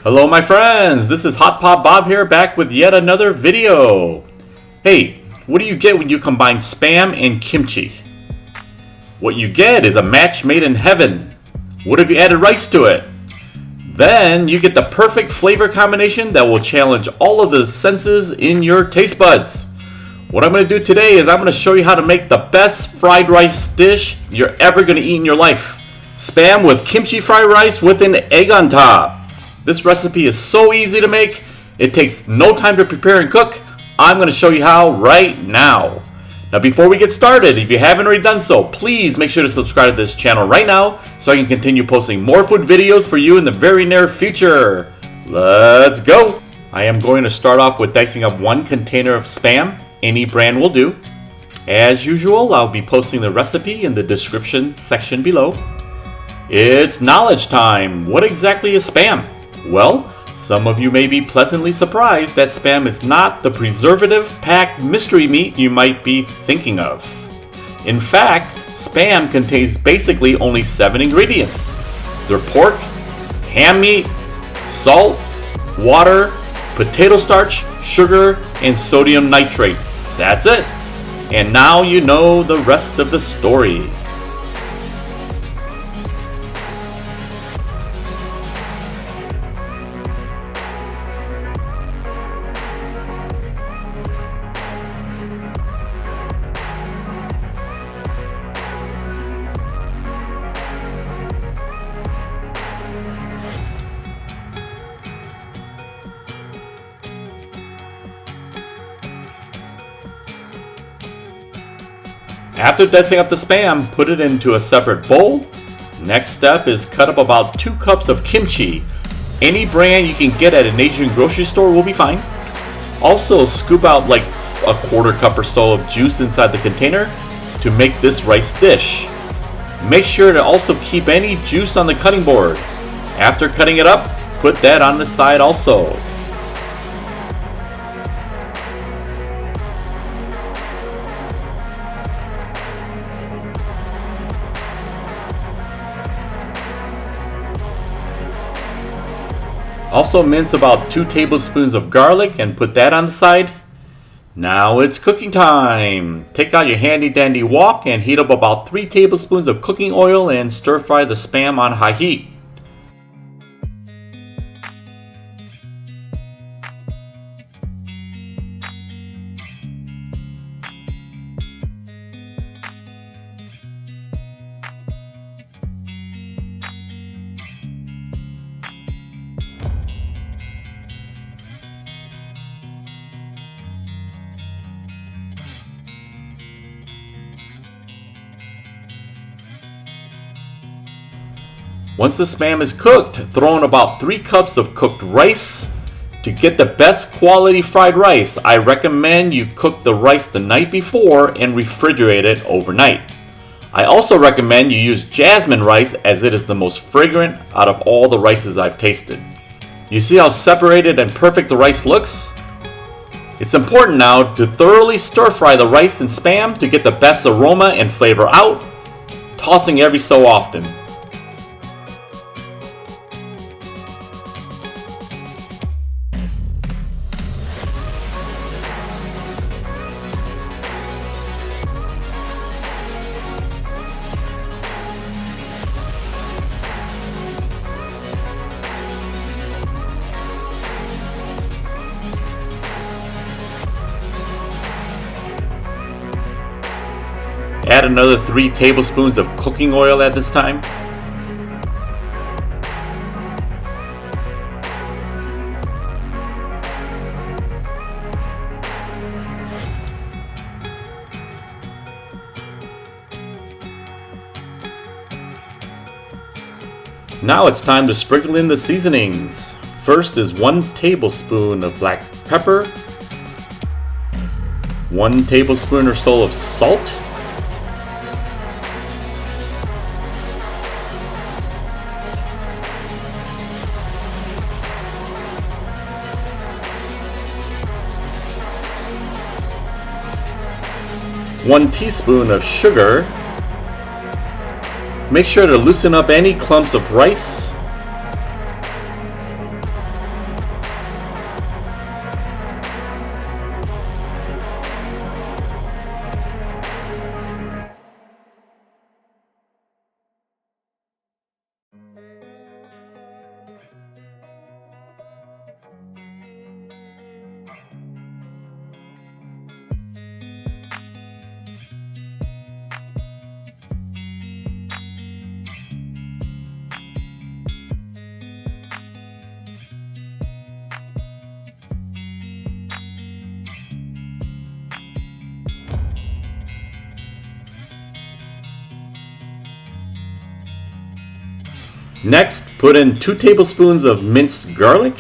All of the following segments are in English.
Hello my friends, this is Hot Pot Bob here, back with yet another video. Hey, what do you get when you combine Spam and kimchi? What you get is a match made in heaven. What if you added rice to it? Then you get the perfect flavor combination that will challenge all of the senses in your taste buds. What I'm going to do today is I'm going to show you how to make the best fried rice dish you're ever going to eat in your life. Spam with kimchi fried rice with an egg on top. This recipe is so easy to make, it takes no time to prepare and cook. I'm going to show you how right now. Now before we get started, if you haven't already done so, please make sure to subscribe to this channel right now so I can continue posting more food videos for you in the very near future. Let's go! I am going to start off with dicing up one container of Spam. Any brand will do. As usual, I'll be posting the recipe in the description section below. It's knowledge time! What exactly is Spam? Well, some of you may be pleasantly surprised that Spam is not the preservative-packed mystery meat you might be thinking of. In fact, Spam contains basically only 7 ingredients. They're pork, ham meat, salt, water, potato starch, sugar, and sodium nitrate. That's it! And now you know the rest of the story. After dicing up the Spam, put it into a separate bowl. Next step is cut up about 2 cups of kimchi. Any brand you can get at an Asian grocery store will be fine. Also scoop out like a 1/4 cup or so of juice inside the container to make this rice dish. Make sure to also keep any juice on the cutting board. After cutting it up, put that on the side also. Also mince about 2 tablespoons of garlic and put that on the side. Now it's cooking time. Take out your handy dandy wok and heat up about 3 tablespoons of cooking oil and stir fry the Spam on high heat. Once the Spam is cooked, throw in about 3 cups of cooked rice. To get the best quality fried rice, I recommend you cook the rice the night before and refrigerate it overnight. I also recommend you use jasmine rice as it is the most fragrant out of all the rices I've tasted. You see how separated and perfect the rice looks? It's important now to thoroughly stir fry the rice and Spam to get the best aroma and flavor out, tossing every so often. Add another 3 tablespoons of cooking oil at this time. Now it's time to sprinkle in the seasonings. First is 1 tablespoon of black pepper, 1 tablespoon or so of salt, 1 teaspoon of sugar. Make sure to loosen up any clumps of rice. Next, put in 2 tablespoons of minced garlic.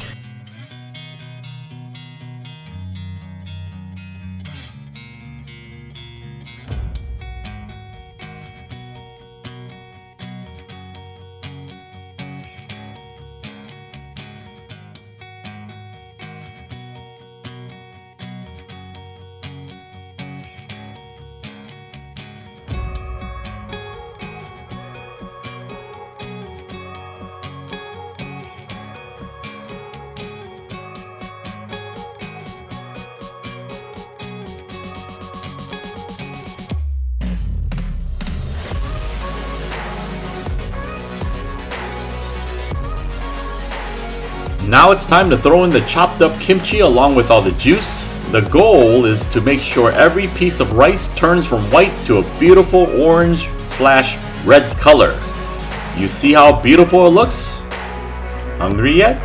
Now it's time to throw in the chopped up kimchi along with all the juice. The goal is to make sure every piece of rice turns from white to a beautiful orange/red color. You see how beautiful it looks? Hungry yet?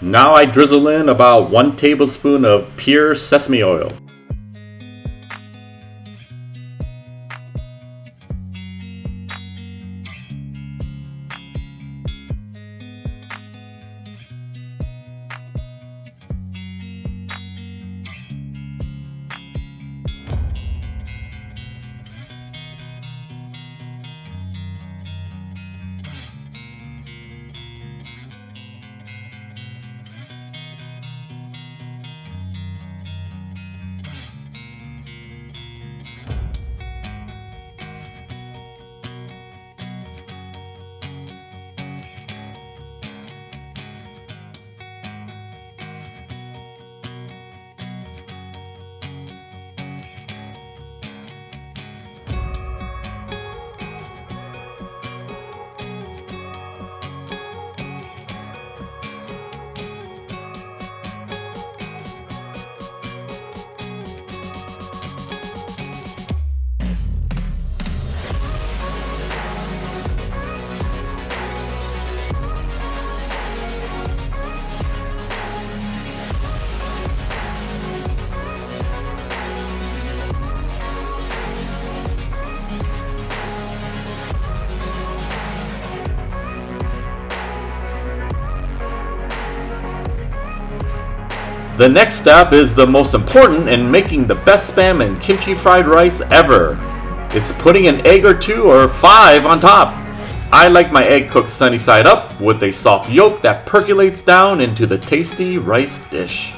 Now I drizzle in about 1 tablespoon of pure sesame oil. The next step is the most important in making the best spam and kimchi fried rice ever. It's putting an egg or 2 or 5 on top. I like my egg cooked sunny side up with a soft yolk that percolates down into the tasty rice dish.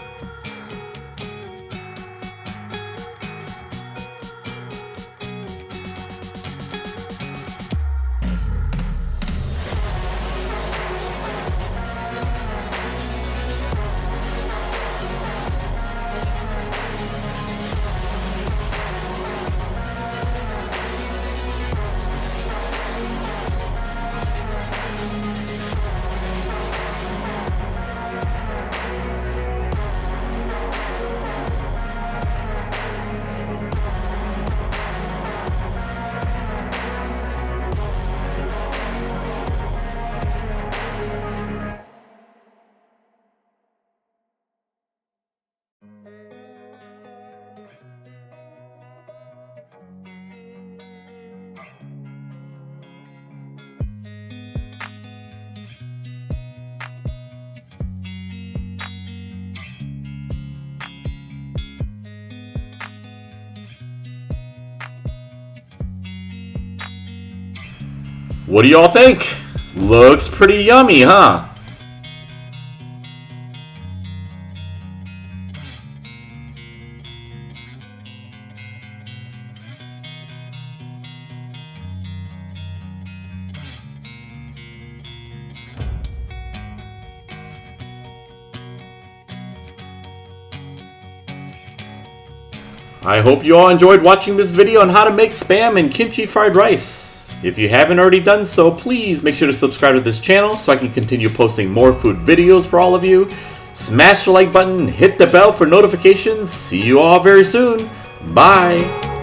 What do y'all think? Looks pretty yummy, huh? I hope you all enjoyed watching this video on how to make Spam and kimchi fried rice. If you haven't already done so, please make sure to subscribe to this channel so I can continue posting more food videos for all of you. Smash the like button, hit the bell for notifications. See you all very soon. Bye.